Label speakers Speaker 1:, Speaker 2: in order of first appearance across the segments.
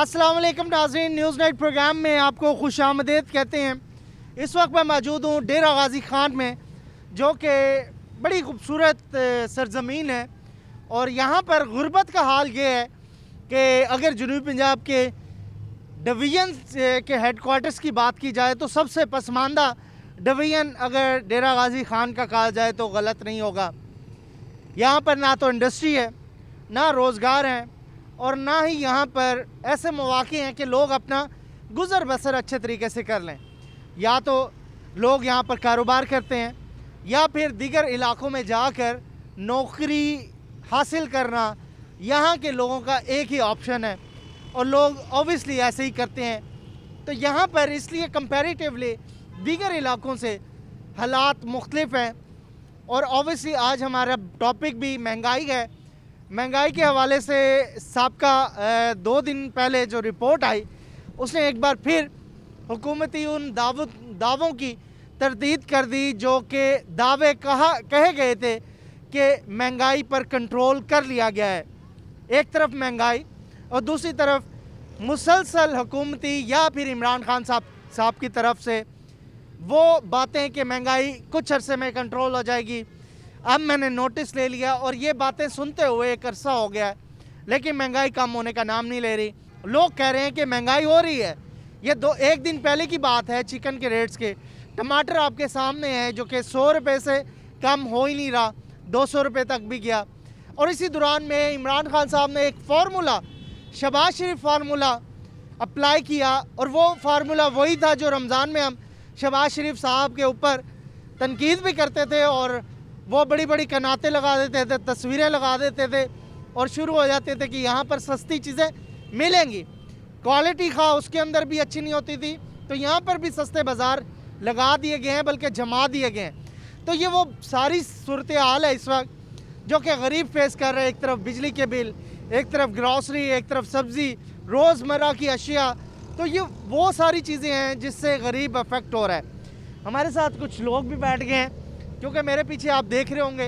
Speaker 1: अस्सलाम वालेकुम नाज़रीन, न्यूज़ नाइट प्रोग्राम में आपको खुशामदीद कहते हैं। इस वक्त मैं मौजूद हूँ डेरा गाजी खान में, जो कि बड़ी खूबसूरत सरजमीन है। और यहाँ पर गुर्बत का हाल ये है कि अगर जनूबी पंजाब के डिवीज़न के हेडकोार्टर्स की बात की जाए तो सबसे पसमानदा डिवीज़न अगर डेरा गाजी खान का कहा जाए तो गलत नहीं होगा। यहाँ पर ना तो इंडस्ट्री है, ना रोज़गार है, और ना ही यहाँ पर ऐसे मौक़े हैं कि लोग अपना गुज़र बसर अच्छे तरीके से कर लें। या तो लोग यहाँ पर कारोबार करते हैं या फिर दीगर इलाक़ों में जाकर नौकरी हासिल करना यहाँ के लोगों का एक ही ऑप्शन है, और लोग ऑब्वियसली ऐसे ही करते हैं। तो यहाँ पर इसलिए कंपैरेटिवली दीगर इलाक़ों से हालात मुख्तलिफ हैं। और ऑब्वियसली आज हमारा टॉपिक भी महंगाई है। महंगाई के हवाले से साबका 2 दिन पहले जो रिपोर्ट आई उसने एक बार फिर हुकूमती उन दावों की तरदीद कर दी जो कि दावे कहे गए थे कि महंगाई पर कंट्रोल कर लिया गया है। एक तरफ महंगाई और दूसरी तरफ मुसलसल हुकूमती या फिर इमरान खान साहब की तरफ से वो बातें कि महंगाई कुछ अरसे में कंट्रोल हो जाएगी। अब मैंने नोटिस ले लिया और ये बातें सुनते हुए एक अरसा हो गया है, लेकिन महंगाई कम होने का नाम नहीं ले रही। लोग कह रहे हैं कि महंगाई हो रही है। ये 1 दिन पहले की बात है चिकन के रेट्स के। टमाटर आपके सामने है जो कि 100 रुपये से कम हो ही नहीं रहा, 200 रुपये तक भी गया। और इसी दौरान में इमरान खान साहब ने एक फार्मूला, शहबाज शरीफ फार्मूला अप्लाई किया, और वो फार्मूला वही था जो रमज़ान में हम शहबाज शरीफ साहब के ऊपर तनकीद भी करते थे, और वो बड़ी बड़ी कनातें लगा देते थे, तस्वीरें लगा देते थे, और शुरू हो जाते थे कि यहाँ पर सस्ती चीज़ें मिलेंगी। क्वालिटी खा उसके अंदर भी अच्छी नहीं होती थी, तो यहाँ पर भी सस्ते बाज़ार लगा दिए गए हैं, बल्कि जमा दिए गए हैं। तो ये वो सारी सूरत हाल है इस वक्त जो कि गरीब फेस कर रहे हैं। एक तरफ बिजली के बिल, एक तरफ ग्रॉसरी, एक तरफ सब्ज़ी, रोज़मर्रा की अशिया। तो ये वो सारी चीज़ें हैं जिससे गरीब अफेक्ट हो रहा है। हमारे साथ कुछ लोग भी बैठ गए हैं, क्योंकि मेरे पीछे आप देख रहे होंगे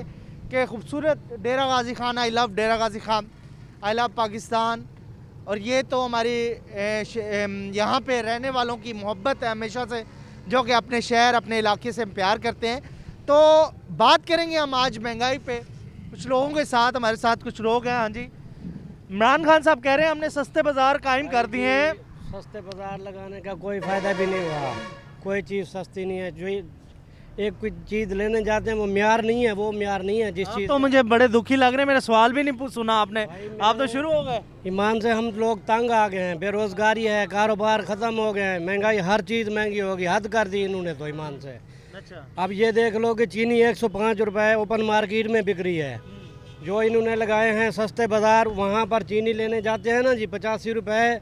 Speaker 1: कि खूबसूरत Dera Ghazi Khan, I love Dera Ghazi Khan, I love Pakistan. और ये तो हमारी यहाँ पे रहने वालों की मोहब्बत है हमेशा से, जो कि अपने शहर, अपने इलाके से प्यार करते हैं। तो बात करेंगे हम आज महंगाई पे कुछ लोगों के साथ। हमारे साथ कुछ लोग हैं। हाँ जी, इमरान खान साहब कह रहे हैं हमने सस्ते बाज़ार कायम कर दिए हैं।
Speaker 2: सस्ते बाज़ार लगाने का कोई फ़ायदा भी नहीं हुआ। कोई चीज़ सस्ती नहीं है। जो एक कोई चीज़ लेने जाते हैं वो म्यार नहीं है, वो म्यार नहीं है जिस चीज़।
Speaker 1: तो मुझे बड़े दुखी लग रहे हैं, मेरा सवाल भी नहीं सुना आपने, आप तो शुरू हो गए।
Speaker 2: ईमान से हम लोग तंग आ गए हैं। बेरोज़गारी है, कारोबार ख़त्म हो गए हैं, महंगाई, हर चीज़ महंगी होगी, हद कर दी इन्होंने तो ईमान से।
Speaker 1: अच्छा,
Speaker 2: अब ये देख लो कि चीनी 105 रुपये ओपन मार्केट में बिक रही है। जो इन्होंने लगाए हैं सस्ते बाज़ार, वहाँ पर चीनी लेने जाते हैं ना जी 85 रुपये,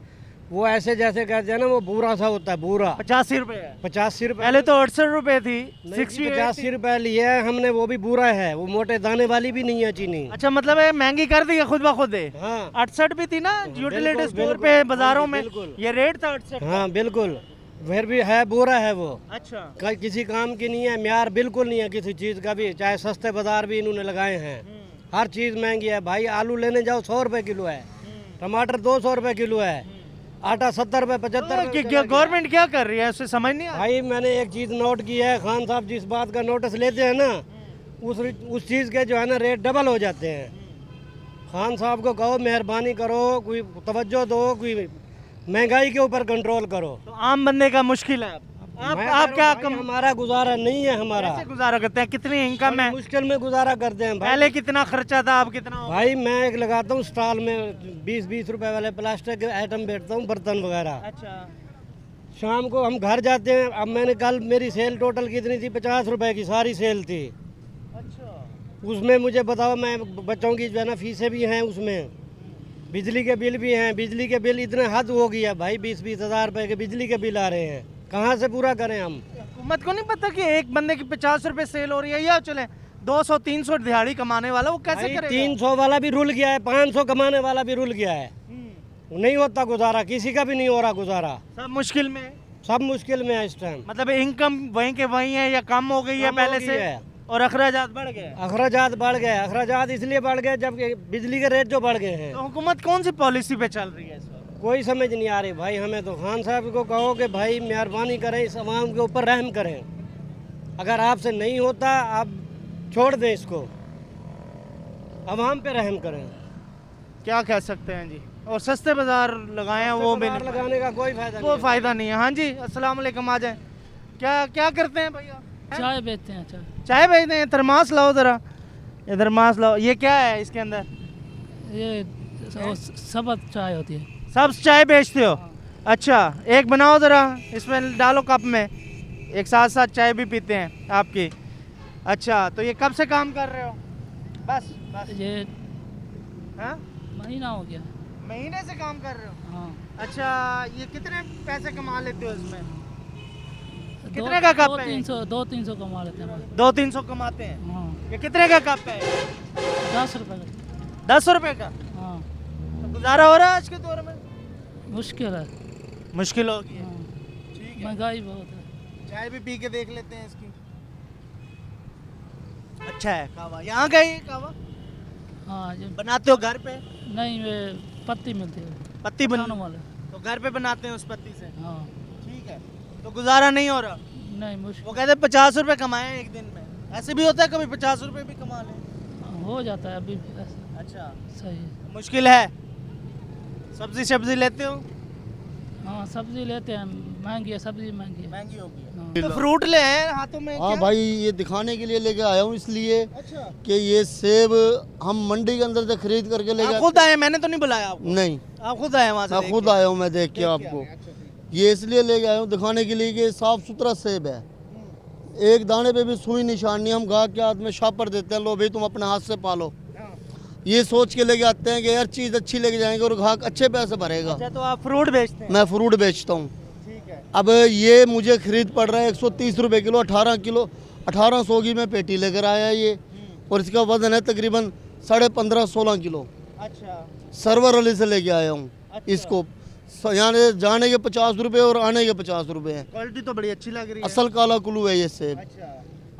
Speaker 2: वो ऐसे जैसे कहते हैं ना वो बूरा सा होता है, बूरा।
Speaker 1: 85 रुपये है।
Speaker 2: 85 रुपये,
Speaker 1: पहले तो 68 रुपये थी,
Speaker 2: 85 रुपये लिए है हमने, वो भी बूरा है, वो मोटे दाने वाली भी नहीं है चीनी।
Speaker 1: अच्छा, मतलब है महंगी कर दी है खुद ब खुद।
Speaker 2: हाँ,
Speaker 1: 68 भी थी ना यूटिलिटी स्टोर पे, बाजारों में ये रेट था 68।
Speaker 2: हाँ बिल्कुल, फिर भी है, बूरा है वो।
Speaker 1: अच्छा,
Speaker 2: किसी काम की नहीं है, म्यार बिल्कुल नहीं है किसी चीज़ का भी। चाहे सस्ते बाजार भी इन्होंने लगाए हैं, हर चीज़ महंगी है भाई। आलू लेने जाओ 100 रुपये किलो है, टमाटर 200 रुपये किलो है, आटा 70 रुपये 75।
Speaker 1: गवर्नमेंट क्या कर रही है उससे समझ नहीं आ रहा।
Speaker 2: भाई मैंने एक चीज़ नोट की है, खान साहब जिस बात का नोटिस लेते हैं ना, उस चीज़ के जो है ना रेट डबल हो जाते हैं। खान साहब को कहो मेहरबानी करो, कोई तवज्जो दो, कोई महंगाई के ऊपर कंट्रोल करो।
Speaker 1: तो आम बंदे का मुश्किल है। आप क्या
Speaker 2: हमारा गुजारा नहीं है। हमारा
Speaker 1: कैसे गुजारा करते हैं? कितनी इनकम है?
Speaker 2: मुश्किल में गुजारा करते हैं।
Speaker 1: पहले कितना खर्चा था, अब कितना?
Speaker 2: भाई मैं एक लगाता हूँ स्टॉल में 20-20 रुपए वाले प्लास्टिक के आइटम बेचता हूँ, बर्तन वगैरह।
Speaker 1: अच्छा,
Speaker 2: शाम को हम घर जाते हैं। अब मैंने कल, मेरी सेल टोटल कितनी थी? 50 रुपए की सारी सेल थी।
Speaker 1: अच्छा,
Speaker 2: उसमें मुझे बताओ, मैं बच्चों की जो है ना फीसें भी हैं उसमें, बिजली के बिल भी हैं। बिजली के बिल इतने हद हो गया भाई, 20-20 हज़ार रुपए के बिजली के बिल आ रहे हैं, कहाँ से पूरा करें हम?
Speaker 1: हुकूमत को नहीं पता कि एक बंदे की 50 रुपए सेल हो रही है, या चले 200-300 दिहाड़ी कमाने वाला वो कैसे करेगा?
Speaker 2: 300 वाला भी रुल गया है, 500 कमाने वाला भी रुल गया है। नहीं होता गुजारा, किसी का भी नहीं हो रहा गुजारा।
Speaker 1: सब मुश्किल में,
Speaker 2: सब मुश्किल में है इस टाइम।
Speaker 1: मतलब इनकम वहीं के वहीं है या कम हो गई है पहले से, और अखराजात बढ़ गए।
Speaker 2: अखराजात बढ़ गए। अखराजात इसलिए बढ़ गए जब बिजली के रेट जो बढ़ गए हैं।
Speaker 1: तो हुकूमत कौन सी पॉलिसी पे चल रही है इस वक्त?
Speaker 2: कोई समझ नहीं आ रही भाई हमें तो। खान साहब को कहो कि भाई मेहरबानी करें, इस आवाम के ऊपर रहम करें। अगर आपसे नहीं होता आप छोड़ दें इसको, आवाम पे रहम करें।
Speaker 1: क्या कह सकते हैं जी। और सस्ते बाजार लगाए हैं वो भी
Speaker 2: बाजार
Speaker 1: नहीं,
Speaker 2: लगाने का कोई फायदा
Speaker 1: वो
Speaker 2: नहीं।
Speaker 1: फ़ायदा नहीं है। हाँ जी, अस्सलाम वालेकुम, आ जाएं। क्या क्या करते हैं भैया?
Speaker 3: चाय बेचते हैं। चाय
Speaker 1: चाय बेचते हैं। थर्मास लाओ ज़रा, ये थर्मास लाओ। ये क्या है इसके अंदर?
Speaker 3: ये सब चाय होती है।
Speaker 1: सब चाय बेचते हो? अच्छा, एक बनाओ ज़रा, इसमें डालो कप में, एक साथ साथ चाय भी पीते हैं आपकी। अच्छा, तो ये कब से काम कर रहे हो? बस बस
Speaker 3: ये
Speaker 1: हाँ,
Speaker 3: महीना हो गया।
Speaker 1: महीने से काम कर रहे हो?
Speaker 3: हाँ,
Speaker 1: अच्छा, ये कितने पैसे कमा लेते हो इसमें? कितने का कप है?
Speaker 3: 200-300 कमा लेते हैं।
Speaker 1: 200-300 कमाते हैं।
Speaker 3: हाँ,
Speaker 1: ये कितने का कप है?
Speaker 3: 10 रुपये का।
Speaker 1: 10 रुपए का।
Speaker 3: हाँ,
Speaker 1: तो गुजारा हो रहा है आज के दौर में?
Speaker 3: मुश्किल है।
Speaker 1: मुश्किल हो गई है।
Speaker 3: हाँ,
Speaker 1: ठीक है,
Speaker 3: महंगाई बहुत है।
Speaker 1: चाय भी पी के देख लेते हैं इसकी। अच्छा है कहवा, यहाँ का ही कहवा
Speaker 3: हाँ, ये
Speaker 1: बनाते हो घर पे?
Speaker 3: नहीं, वे पत्ती मिलती है
Speaker 1: पत्ती
Speaker 3: खाने
Speaker 1: बन
Speaker 3: वाले।
Speaker 1: तो घर पे बनाते हैं उस पत्ती से?
Speaker 3: हाँ,
Speaker 1: ठीक है, तो गुजारा नहीं हो रहा।
Speaker 3: नहीं
Speaker 1: वो
Speaker 3: मुश्किल
Speaker 1: कहते 50 रुपए कमाए एक दिन में। ऐसे भी होता है कभी 50 रुपए भी कमा लें?
Speaker 3: हो जाता है अभी भी ऐसा।
Speaker 1: अच्छा,
Speaker 3: सही है।
Speaker 1: मुश्किल है। सब्जी सब्जी लेते हो?
Speaker 3: हाँ, सब्जी लेते हैं, महंगी है सब्जी, महंगी है।
Speaker 1: महंगी होगी है।
Speaker 3: हाँ।
Speaker 1: तो फ्रूट ले हैं हाथों में?
Speaker 4: हाँ
Speaker 1: क्या?
Speaker 4: भाई, ये दिखाने के लिए लेके आया हूँ इसलिए
Speaker 1: अच्छा,
Speaker 4: कि ये सेब हम मंडी के अंदर से खरीद करके लेके
Speaker 1: आप खुद आए? मैंने तो नहीं बुलाया आपको।
Speaker 4: नहीं,
Speaker 1: आप खुद आए वहाँ से?
Speaker 4: मैं
Speaker 1: देख
Speaker 4: खुद
Speaker 1: के?
Speaker 4: आया हूँ, मैं देख के
Speaker 1: देख के
Speaker 4: आपको
Speaker 1: आ गए। अच्छा, ठीक।
Speaker 4: ये इसलिए लेके आया हूँ दिखाने के लिए कि साफ सुथरा सेब है। एक दाने पे भी सुई निशान नहीं। हम गाहक के हाथ में शापर देते हैं, लो भाई तुम अपने हाथ से पालो,
Speaker 1: हाँ।
Speaker 4: ये सोच के लेके आते हैं कि यार चीज़ अच्छी लेके जाएंगे और ग्राहक अच्छे पैसे भरेगा।
Speaker 1: अच्छा, तो आप फ्रूट बेचते हैं?
Speaker 4: मैं फ्रूट बेचता हूँ।
Speaker 1: ठीक है।
Speaker 4: अब ये मुझे खरीद पड़ रहा है 130 रुपये किलो। 18 किलो 1800 की मैं पेटी लेकर आया ये, और इसका वजन है तकरीबन 15.5-16 किलो।
Speaker 1: अच्छा,
Speaker 4: सरवर अली से लेके आया हूँ
Speaker 1: अच्छा।
Speaker 4: इसको। यहाँ से जाने के 50 रुपये और आने के 50 रुपये हैं।
Speaker 1: क्वालिटी तो बड़ी अच्छी लग रही है।
Speaker 4: असल काला कुल्लू है ये सेब।
Speaker 1: अच्छा,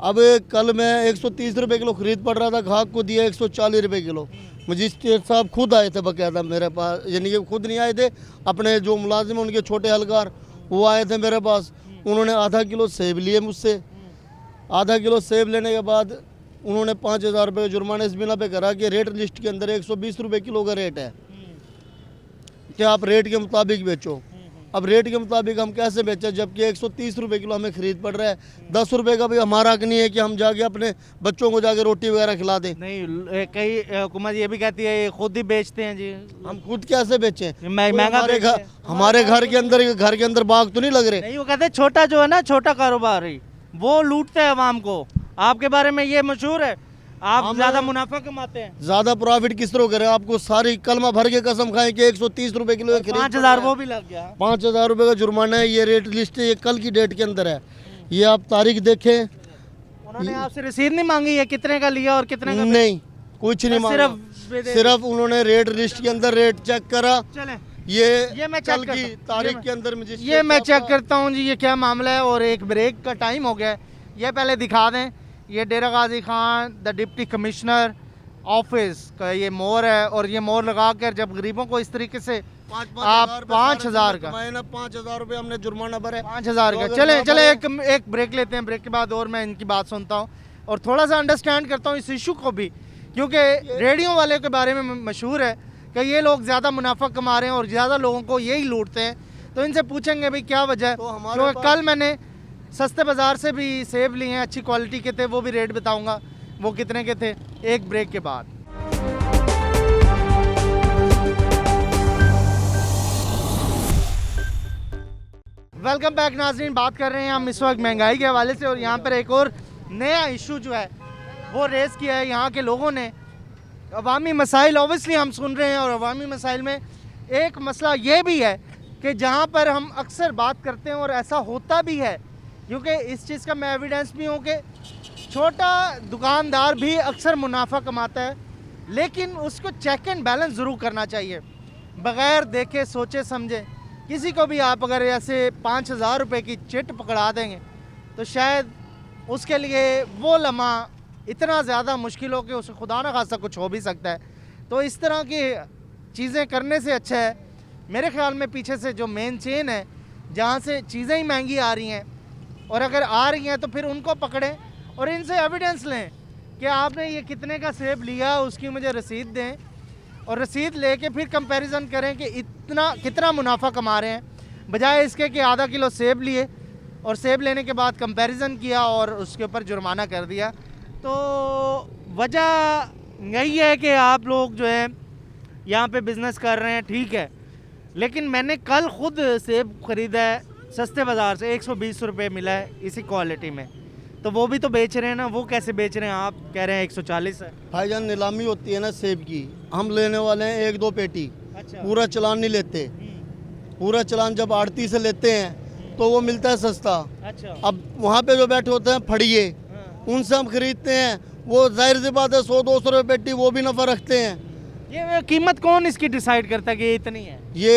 Speaker 4: अब कल मैं 130 रुपये किलो खरीद पड़ रहा था, ग्राहक को दिया 140 रुपये किलो। मजिस्ट्रेट साहब खुद आए थे बाकायदा मेरे पास, यानी कि खुद नहीं आए थे, अपने जो मुलाजिम हैं उनके छोटे हलकार वो आए थे मेरे पास। उन्होंने आधा किलो सेब लिए मुझसे। आधा किलो सेब लेने के बाद उन्होंने 5000 रुपये का जुर्माना इस बिना पे करा कि रेट लिस्ट के अंदर 120 रुपये किलो का रेट है कि आप रेट के मुताबिक बेचो। अब रेट के मुताबिक हम कैसे बेचें जबकि 130 रुपये किलो हमें खरीद पड़ रहा है। 10 रुपये का भी हमारा हक नहीं है कि हम जाके अपने बच्चों को जाके रोटी वगैरह खिला दें।
Speaker 1: नहीं, कई हुकूमत ये भी कहती है ये खुद ही बेचते हैं जी।
Speaker 4: हम खुद कैसे बेचें?
Speaker 1: महंगा बेचते हैं।
Speaker 4: हमारे घर के अंदर बाग तो नहीं लग रहे।
Speaker 1: नहीं, वो कहते हैं छोटा जो है ना, छोटा कारोबारी वो लूटते हैं अवाम को। आपके बारे में ये मशहूर है, आप
Speaker 4: हमें-
Speaker 1: ज्यादा मुनाफा कमाते हैं।
Speaker 4: ज्यादा प्रॉफिट किस तरह करें? आपको सारी कलमा भर के कसम खाएं कि 130 रुपये किलो खरीद
Speaker 1: 5000 वो भी लग गया।
Speaker 4: 5000 रुपये का जुर्माना है। ये रेट लिस्ट है, ये कल की डेट के अंदर है। ये आप तारीख देखें।
Speaker 1: उन्होंने आपसे रसीद नहीं मांगी है कितने का लिया और कितने का?
Speaker 4: नहीं, कुछ नहीं मांगा। सिर्फ उन्होंने रेट लिस्ट के अंदर रेट चेक करा।
Speaker 1: चले,
Speaker 4: ये
Speaker 1: मैं चेक
Speaker 4: कल
Speaker 1: करता
Speaker 4: की
Speaker 1: हूं।
Speaker 4: तारीख
Speaker 1: ये
Speaker 4: के अंदर मुझे
Speaker 1: ये मैं चेक करता हूँ जी, ये क्या मामला है। और एक ब्रेक का टाइम हो गया है, ये पहले दिखा दें। ये Dera Ghazi Khan the deputy commissioner office का ये मोहर है, और ये मोहर लगा कर जब गरीबों को इस तरीके से आप 5000 का
Speaker 4: 5000 रुपये हमने जुर्माना भरा है।
Speaker 1: 5000 का।
Speaker 4: तो
Speaker 1: चले
Speaker 4: अगर
Speaker 1: चले
Speaker 4: ना
Speaker 1: एक ब्रेक लेते हैं। ब्रेक के बाद और मैं इनकी बात सुनता हूँ और थोड़ा सा अंडरस्टैंड करता हूँ इस इशू को भी, क्योंकि रेडियो वाले के बारे में मशहूर है कि ये लोग ज़्यादा मुनाफा कमा रहे हैं और ज़्यादा लोगों को यही लूटते हैं। तो इनसे पूछेंगे भाई क्या वजह है।
Speaker 4: तो हमारे
Speaker 1: क्योंकि
Speaker 4: पास-
Speaker 1: कल मैंने सस्ते बाज़ार से भी सेब लिए हैं, अच्छी क्वालिटी के थे, वो भी रेट बताऊँगा वो कितने के थे एक ब्रेक के बाद। वेलकम बैक नाजरीन, बात कर रहे हैं हम इस वक्त महंगाई के हवाले से, और यहाँ पर एक और नया इशू जो है वो रेज़ किया है यहाँ के लोगों ने। अवामी मसाइल ऑब्वियसली हम सुन रहे हैं, और अवामी मसाइल में एक मसला ये भी है कि जहाँ पर हम अक्सर बात करते हैं और ऐसा होता भी है, क्योंकि इस चीज़ का मैं एविडेंस भी हूँ कि छोटा दुकानदार भी अक्सर मुनाफा कमाता है, लेकिन उसको चेक एंड बैलेंस ज़रूर करना चाहिए। बग़ैर देखे सोचे समझे किसी को भी आप अगर ऐसे 5000 रुपये की चिट पकड़ा देंगे तो शायद उसके लिए वो लम्हा इतना ज़्यादा मुश्किल हो कि उसे खुदा न खासा कुछ हो भी सकता है। तो इस तरह की चीज़ें करने से अच्छा है मेरे ख्याल में पीछे से जो मेन चेन है जहाँ से चीज़ें ही महंगी आ रही हैं, और अगर आ रही हैं तो फिर उनको पकड़ें और इनसे एविडेंस लें कि आपने ये कितने का सेब लिया, उसकी मुझे रसीद दें, और रसीद लेके फिर कंपैरिजन करें कि इतना कितना मुनाफा कमा रहे हैं, बजाय इसके कि आधा किलो सेब लिए और सेब लेने के बाद कंपैरिजन किया और उसके ऊपर जुर्माना कर दिया। तो वजह यही है कि आप लोग जो है यहाँ पे बिज़नेस कर रहे हैं, ठीक है, लेकिन मैंने कल ख़ुद सेब ख़रीदा है सस्ते बाज़ार से, 120 रुपये मिला है इसी क्वालिटी में, तो वो भी तो बेच रहे हैं ना, वो कैसे बेच रहे हैं? आप कह रहे हैं 140 है।
Speaker 4: भाईजान नीलामी होती है ना सेब की, हम लेने वाले हैं 1-2 पेटी,
Speaker 1: अच्छा।
Speaker 4: पूरा चालान नहीं लेते। पूरा चालान जब आड़ती से लेते हैं तो वो मिलता है सस्ता।
Speaker 1: अच्छा।
Speaker 4: अब वहाँ पे जो बैठे होते हैं फड़िए, उनसे हम खरीदते हैं, वो जाहिर सी बात है 100-200 रुपये पेटी वो भी नफ़ा रखते हैं।
Speaker 1: ये कीमत कौन इसकी डिसाइड करता है कि ये इतनी है?
Speaker 4: ये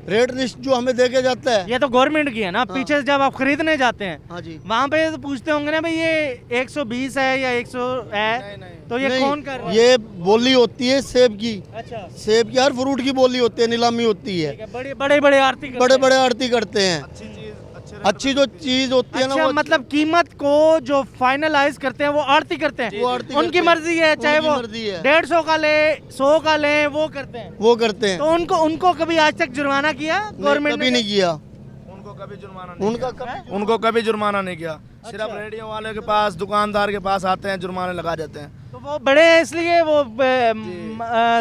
Speaker 4: रेट लिस्ट जो हमें देके जाता है,
Speaker 1: ये तो गवर्नमेंट की है ना। पीछे से जब आप खरीदने जाते हैं
Speaker 4: हाँ जी,
Speaker 1: वहाँ पे तो पूछते होंगे ना भाई ये 120 है या 100 है, तो ये
Speaker 4: नहीं,
Speaker 1: कौन कर रहा है?
Speaker 4: ये बोली होती है सेब की,
Speaker 1: अच्छा,
Speaker 4: सेब की हर फ्रूट की बोली होती है, नीलामी होती है,
Speaker 1: ठीक है, बड़े बड़े बड़े आरती करते
Speaker 4: बड़े
Speaker 1: हैं।
Speaker 4: बड़े आड़ती करते हैं। अच्छी जो चीज होती है ना
Speaker 1: अच्छा,
Speaker 4: वो
Speaker 1: मतलब कीमत को जो फाइनलाइज करते हैं वो आरती करते हैं,
Speaker 4: वो आड़ती
Speaker 1: उनकी
Speaker 4: करते हैं।
Speaker 1: मर्जी है, चाहे
Speaker 4: उनकी
Speaker 1: वो
Speaker 4: मर्जी है।
Speaker 1: 150 का ले 100 का ले, वो करते हैं।
Speaker 4: वो करते हैं।
Speaker 1: तो उनको उनको कभी आज तक जुर्माना किया गवर्नमेंट
Speaker 4: कभी नहीं किया,
Speaker 5: उनको कभी जुर्माना नहीं
Speaker 4: उनका
Speaker 5: किया। उनको कभी जुर्माना नहीं किया। सिर्फ रेडियो वाले के पास, दुकानदार के पास आते हैं, जुर्माने लगा देते हैं।
Speaker 1: तो वो बड़े हैं इसलिए, वो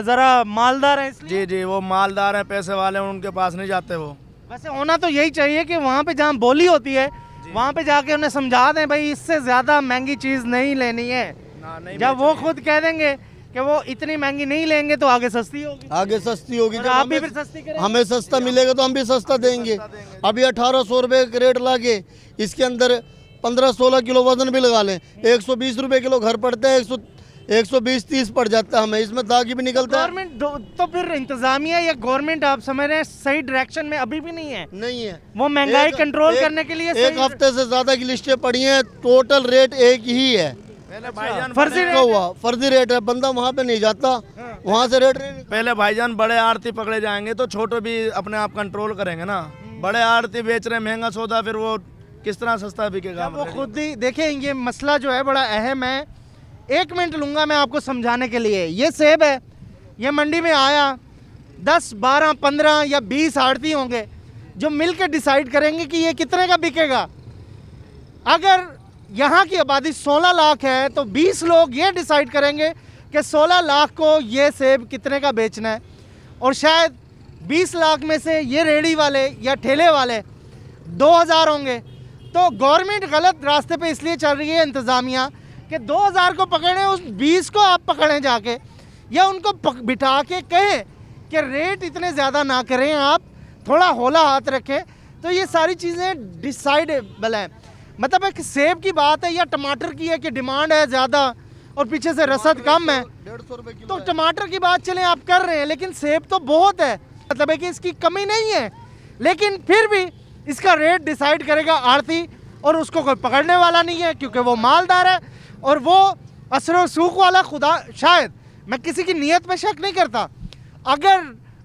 Speaker 1: जरा मालदार है इसलिए।
Speaker 5: जी जी, वो मालदार हैं, पैसे वाले हैं, उनके पास नहीं जाते वो।
Speaker 1: वैसे होना तो यही चाहिए कि वहाँ पे जहाँ बोली होती है वहाँ पे जाके उन्हें समझा दें भाई इससे ज़्यादा महंगी चीज़ नहीं लेनी है।
Speaker 5: नहीं
Speaker 1: जब वो खुद कह देंगे कि वो इतनी महंगी नहीं लेंगे तो आगे सस्ती होगी,
Speaker 4: आगे सस्ती होगी।
Speaker 1: और
Speaker 4: जब
Speaker 1: आप भी
Speaker 4: हमें-
Speaker 1: फिर सस्ती करेंगे।
Speaker 4: हमें सस्ता मिलेगा तो हम भी सस्ता देंगे। अभी 1800 रुपये का रेट लाके इसके अंदर 15-16 किलो वजन भी लगा लें, 120 रुपये किलो घर पड़ता है, 120-30 पड़ जाता है हमें, इसमें दागी भी निकलता है।
Speaker 1: गवर्नमेंट तो फिर इंतजामिया या गवर्नमेंट आप समझ रहे हैं सही डायरेक्शन में अभी भी नहीं है।
Speaker 4: नहीं है,
Speaker 1: वो महंगाई कंट्रोल
Speaker 4: एक-
Speaker 1: करने के लिए
Speaker 4: एक
Speaker 1: सही-
Speaker 4: हफ्ते से ज्यादा की लिस्टें पड़ी हैं, टोटल रेट एक ही है।
Speaker 5: पहले भाईजान
Speaker 1: फर्जी
Speaker 5: बड़े-
Speaker 1: रेट
Speaker 4: हुआ फर्जी रेट है, बंदा वहाँ पे नहीं जाता, वहाँ से रेट
Speaker 5: पहले भाईजान बड़े आड़ती पकड़े जाएंगे तो छोटे भी अपने आप कंट्रोल करेंगे ना। बड़े आड़ती बेच रहे हैं महंगा सौदा, फिर वो किस तरह सस्ता बिकेगा?
Speaker 1: वो खुद ही देखें, ये मसला जो है बड़ा अहम है। 1 मिनट लूँगा मैं आपको समझाने के लिए। ये सेब है, ये मंडी में आया, 10, 12, 15 या 20 आड़ती होंगे जो मिल के डिसाइड करेंगे कि ये कितने का बिकेगा। अगर यहाँ की आबादी 16 लाख है तो 20 लोग ये डिसाइड करेंगे कि 16 लाख को ये सेब कितने का बेचना है, और शायद 20 लाख में से ये रेडी वाले या ठेले वाले 2000 होंगे। तो गवर्नमेंट गलत रास्ते पे इसलिए चल रही है, इंतज़ामिया, कि 2000 को पकड़ें, उस 20 को आप पकड़ें जाके, या उनको बिठा के कहें कि रेट इतने ज़्यादा ना करें, आप थोड़ा हौला हाथ रखें। तो ये सारी चीज़ें डिसाइडेबल हैं। मतलब एक सेब की बात है या टमाटर की है कि डिमांड है ज़्यादा और पीछे से रसद कम है,
Speaker 4: 150 रुपये किलो
Speaker 1: तो टमाटर की बात चलें आप कर रहे हैं, लेकिन सेब तो बहुत है, मतलब है कि इसकी कमी नहीं है, लेकिन फिर भी इसका रेट डिसाइड करेगा आड़ती, और उसको कोई पकड़ने वाला नहीं है क्योंकि वो मालदार है, और वो असर सूख वाला खुदा, शायद मैं किसी की नीयत में शक नहीं करता। अगर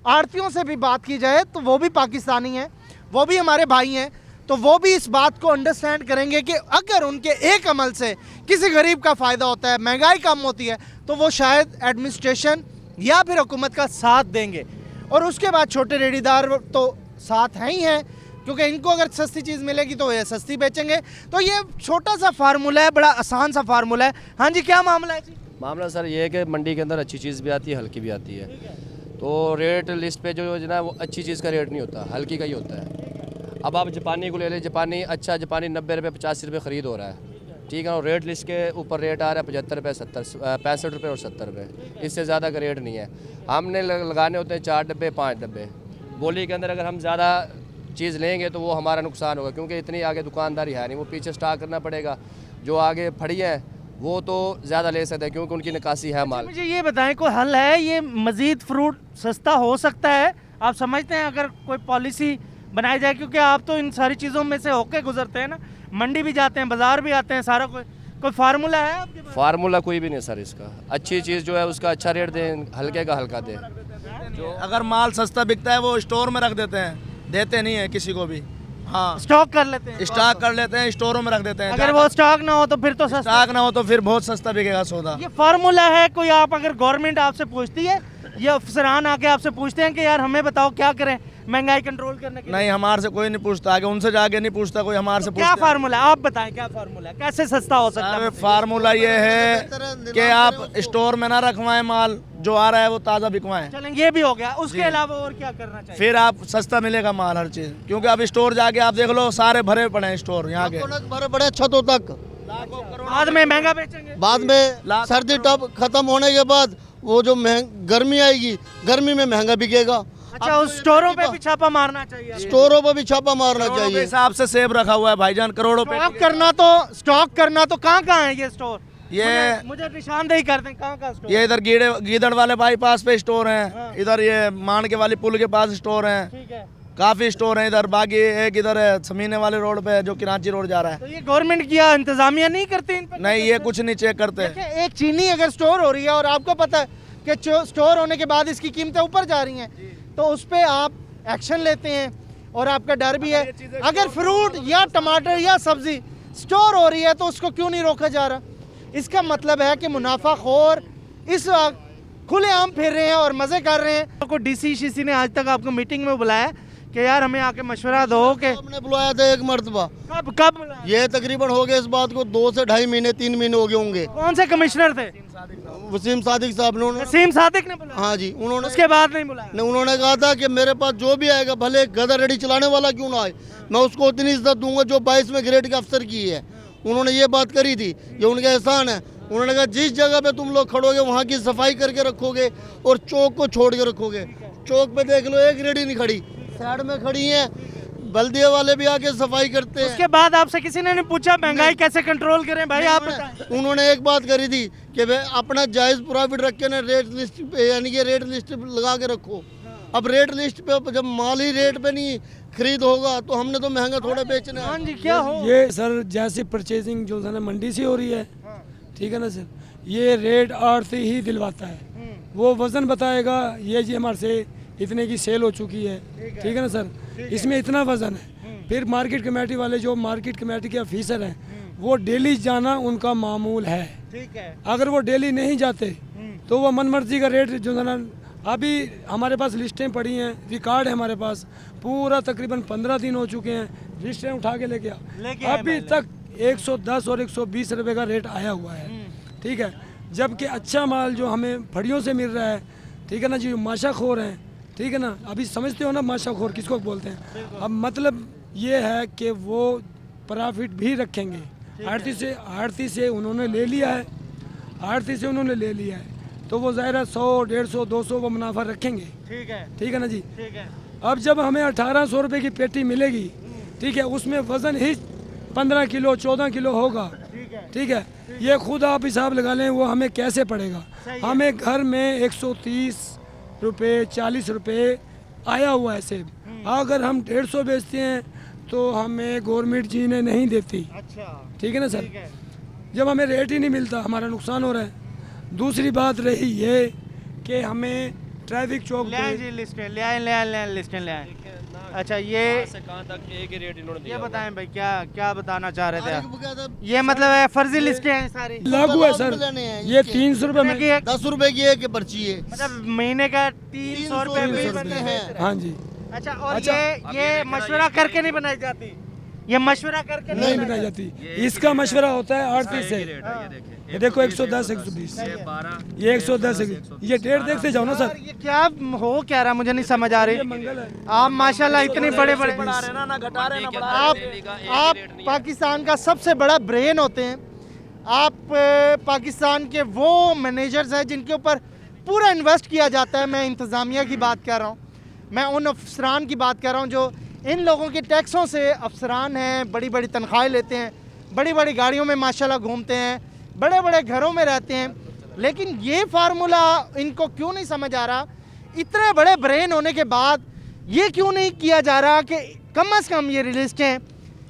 Speaker 1: आड़तियों से भी बात की जाए तो वो भी पाकिस्तानी हैं, वो भी हमारे भाई हैं, तो वो भी इस बात को अंडरस्टैंड करेंगे कि अगर उनके एक अमल से किसी गरीब का फ़ायदा होता है, महंगाई कम होती है, तो वो शायद एडमिनिस्ट्रेशन या फिर हुकूमत का साथ देंगे। और उसके बाद छोटे रेडीदार तो साथ हैं ही हैं, क्योंकि इनको अगर सस्ती चीज़ मिलेगी तो ये सस्ती बेचेंगे। तो ये छोटा सा फार्मूला है, बड़ा आसान सा फार्मूला है। हाँ जी, क्या मामला है जी?
Speaker 6: मामला सर ये है कि मंडी के अंदर अच्छी चीज़ भी आती है, हल्की भी आती है। तो रेट लिस्ट पे जो ना वो अच्छी चीज़ का रेट नहीं होता, हल्की का ही होता है। अब आप जापानी को ले लें, जापानी अच्छा जापानी 90 रुपये 85 रुपये ख़रीद हो रहा है, ठीक है, और रेट लिस्ट के ऊपर रेट आ रहा है 75 रुपये 65 रुपये और 70 रुपये, इससे ज़्यादा का रेट नहीं है। हमने लगाने होते हैं 4 डब्बे 5 डब्बे। बोली के अंदर अगर हम ज़्यादा चीज़ लेंगे तो वो हमारा नुकसान होगा, क्योंकि इतनी आगे दुकानदारी है नहीं, वो पीछे स्टॉक करना पड़ेगा। जो आगे फड़ी है वो तो ज़्यादा ले सकते हैं क्योंकि उनकी निकासी है माल।
Speaker 1: मुझे ये बताएं, कोई हल है? ये मज़ीद फ्रूट सस्ता हो सकता है, आप समझते हैं, अगर कोई पॉलिसी बनाई जाए? क्योंकि आप तो इन सारी चीज़ों में से होके गुजरते हैं ना, मंडी भी जाते हैं, बाज़ार भी आते हैं, सारा कोई फार्मूला है आपके पास?
Speaker 6: फार्मूला कोई भी नहीं सर इसका। अच्छी चीज़ जो है उसका अच्छा रेट दें, हल्के का हल्का दें।
Speaker 5: नहीं है। अगर माल सस्ता बिकता है वो स्टोर में रख देते हैं, देते नहीं है किसी को भी। हाँ,
Speaker 1: स्टॉक कर लेते हैं।
Speaker 5: स्टॉक कर लेते हैं, स्टोरों में रख देते हैं।
Speaker 1: अगर वो स्टॉक ना हो तो फिर तो सस्ता।
Speaker 5: स्टॉक ना हो तो फिर बहुत सस्ता बिकेगा सौदा।
Speaker 1: ये फार्मूला है कोई, आप अगर गवर्नमेंट आपसे पूछती है या अफसरान आके आपसे पूछते हैं कि यार हमें बताओ क्या करें महंगाई कंट्रोल करने के लिए?
Speaker 5: नहीं, हमारे से कोई नहीं पूछता, आगे उनसे जाके नहीं पूछता कोई, हमारे से
Speaker 1: क्या
Speaker 5: पूछता है।
Speaker 1: फार्मूला है? आप बताएं क्या फार्मूला है, कैसे सस्ता हो सकता है?
Speaker 5: फार्मूला ये है कि आप स्टोर में ना रखवाएं माल, जो आ रहा है वो ताज़ा बिकवाएं।
Speaker 1: चलें, ये भी हो गया। उसके अलावा और क्या करना चाहिए?
Speaker 5: फिर आप सस्ता मिलेगा माल हर चीज़, क्योंकि अब स्टोर जाके आप देख लो सारे भरे पड़े हैं स्टोर यहाँ के।
Speaker 4: भरे पड़े छतों तक।
Speaker 1: बाद में महंगा बेचेंगे।
Speaker 4: बाद में सर्दी टब खत्म होने के बाद वो जो गर्मी आएगी, गर्मी में महंगा बिकेगा।
Speaker 1: अच्छा, उस स्टोरों पे भी छापा मारना चाहिए।
Speaker 4: स्टोरों पर भी छापा मारना
Speaker 5: करोड़ों के
Speaker 4: चाहिए।
Speaker 5: हिसाब से सेब रखा हुआ है भाईजान, करोड़ों पे।
Speaker 1: स्टॉक करना तो कहाँ है ये स्टोर?
Speaker 5: ये
Speaker 1: मुझे निशानदेही कर दें, कहाँ स्टोर?
Speaker 5: ये इधर गीदड़ वाले बाईपास पे स्टोर हैं, इधर ये मानके वाली पुल के पास स्टोर हैं,
Speaker 1: ठीक है।
Speaker 5: काफी स्टोर हैं इधर। बाकी एक इधर है समीने वाले रोड पे जो कराची रोड जा रहा है।
Speaker 1: तो ये गवर्नमेंट किया इंतजामिया नहीं करती इन पर?
Speaker 5: नहीं, ये कुछ नहीं चेक करते।
Speaker 1: देखिए, एक चीनी अगर स्टोर हो रही है और आपको पता है कि स्टोर होने के बाद इसकी कीमतें ऊपर जा रही हैं, तो उस पे आप एक्शन लेते हैं और आपका डर भी है। अगर फ्रूट या टमाटर या सब्जी स्टोर हो रही है तो उसको क्यों नहीं रोका जा रहा? इसका मतलब है कि मुनाफाखोर इस वक्त खुलेआम फिर रहे हैं और मजे कर रहे हैं। तो डीसी ने आज तक आपको मीटिंग में बुलाया कि यार हमें आके मशवरा दो कि
Speaker 4: हमने बुलाया था एक मर्तबा।
Speaker 1: कब बुलाया?
Speaker 4: ये तकरीबन हो गए इस बात को 2 से 2.5 महीने 3 महीने हो गए होंगे।
Speaker 1: कौन से कमिश्नर थे?
Speaker 4: वसीम सादिक साहब ने।
Speaker 1: नसीम सादिक ने बुलाया?
Speaker 4: हाँ जी, उन्होंने
Speaker 1: उसके बाद नहीं बुलाया?
Speaker 4: उन्होंने कहा था कि मेरे पास जो भी आएगा, भले गधा रेडी चलाने वाला क्यों ना आए, मैं उसको उतनी इज्जत दूंगा जो 22वें ग्रेड के अफसर की है। उन्होंने ये बात करी थी, ये उनका एहसान है। उन्होंने कहा जिस जगह पे तुम लोग खड़ोगे वहाँ की सफाई करके रखोगे और चौक को छोड़ के रखोगे। चौक पे देख लो एक रेडी नहीं खड़ी, साइड में खड़ी है, बल्दिया वाले भी आके सफाई करते हैं।
Speaker 1: उसके बाद आपसे किसी ने नहीं पूछा महंगाई कैसे कंट्रोल करें भाई? आप बताएं।
Speaker 4: उन्होंने एक बात करी थी कि भाई अपना जायज़ प्रॉफिट रख के ना रेट लिस्ट पे, यानी कि रेट लिस्ट लगा के रखो। अब रेट लिस्ट पे जब माल ही रेट पे नहीं खरीद होगा तो हमने तो महंगा थोड़ा बेचना है।
Speaker 1: हाँ जी, क्या हो?
Speaker 7: ये सर जैसे परचेजिंग जो है ना मंडी से हो रही है, ठीक है ना सर, ये रेट आड़ती ही दिलवाता है। वो वज़न बताएगा, ये जी हमारे से इतने की सेल हो चुकी है, ठीक है ना सर, इसमें इतना वज़न है। फिर मार्केट कमेटी वाले जो मार्केट कमेटी के ऑफिसर हैं वो डेली जाना उनका मामूल है।
Speaker 1: ठीक है।
Speaker 7: अगर वो डेली नहीं जाते तो वो मनमर्जी का रेट जो है ना, अभी हमारे पास लिस्टें पड़ी हैं, रिकॉर्ड है हमारे पास, पूरा तकरीबन 15 दिन हो चुके हैं, लिस्टें उठा के लेके अभी तक 110 और 120 रुपये का रेट आया हुआ है, ठीक है। जबकि अच्छा माल जो हमें फड़ियों से मिल रहा है, ठीक है ना जी, माशाखोर हैं, ठीक है ना, अभी समझते हो ना माशाखोर किसको बोलते हैं। अब मतलब ये है कि वो प्रॉफिट भी रखेंगे। आड़ती से उन्होंने ले लिया है, तो वो ज़ाहिर है 100, 150, 200 वो मुनाफा रखेंगे, ठीक है ना जी।
Speaker 1: ठीक है।
Speaker 7: अब जब हमें 1800 रुपये की पेटी मिलेगी, ठीक है, उसमें वज़न ही 15 किलो 14 किलो होगा, ठीक है। ये खुद आप हिसाब लगा लें वो हमें कैसे पड़ेगा। हमें घर में 130 रुपये 40 रुपये आया हुआ है सेब, अगर हम 150 बेचते हैं तो हमें गवर्नमेंट जी ने नहीं देती,
Speaker 1: अच्छा,
Speaker 7: ठीक है ना सर। जब हमें रेट ही नहीं मिलता हमारा नुकसान हो रहा है। दूसरी बात रही ये कि हमें ट्रैफिक चौक
Speaker 1: ले आए जी लिस्टें, ले आए लिस्टें ले आए। अच्छा, ये
Speaker 6: कहाँ तक एक ही रेट इन्होंने
Speaker 1: ये
Speaker 6: दिया हुआ है।
Speaker 1: बताएं भाई क्या बताना चाह रहे थे आप? ये मतलब है फर्जी लिस्टें हैं सारी,
Speaker 7: लागू है सर। ये 300 रुपये में,
Speaker 4: 10 रुपए की एक पर्ची है।
Speaker 1: मतलब महीने का 300 रुपये बिल बनते हैं।
Speaker 7: हाँ जी।
Speaker 1: अच्छा, और ये मशवरा करके नहीं बनाई जाती? ये मशवरा करके
Speaker 7: नहीं बनाई जाती, इसका मशवरा होता है आड़ती से। ये देखो 110 120, ये 110 ये डेढ़ देखते जाओ ना सर।
Speaker 1: ये क्या हो क्या रहा मुझे नहीं समझ आ रही।
Speaker 7: मंगल है।
Speaker 1: आप माशाल्लाह इतने बड़े बड़े आप पाकिस्तान का सबसे बड़ा ब्रेन होते हैं। आप पाकिस्तान के वो मैनेजर्स हैं जिनके ऊपर पूरा इन्वेस्ट किया जाता है। मैं इंतज़ामिया की बात कर रहा हूँ, मैं उन अफसरान की बात कर रहा हूँ जो इन लोगों के टैक्सों से अफसरान हैं, बड़ी बड़ी तनख्वाहें लेते हैं, बड़ी बड़ी गाड़ियों में माशाल्लाह घूमते हैं, बड़े बड़े घरों में रहते हैं। लेकिन ये फार्मूला इनको क्यों नहीं समझ आ रहा? इतने बड़े ब्रेन होने के बाद ये क्यों नहीं किया जा रहा कि कम से कम ये लिस्टें,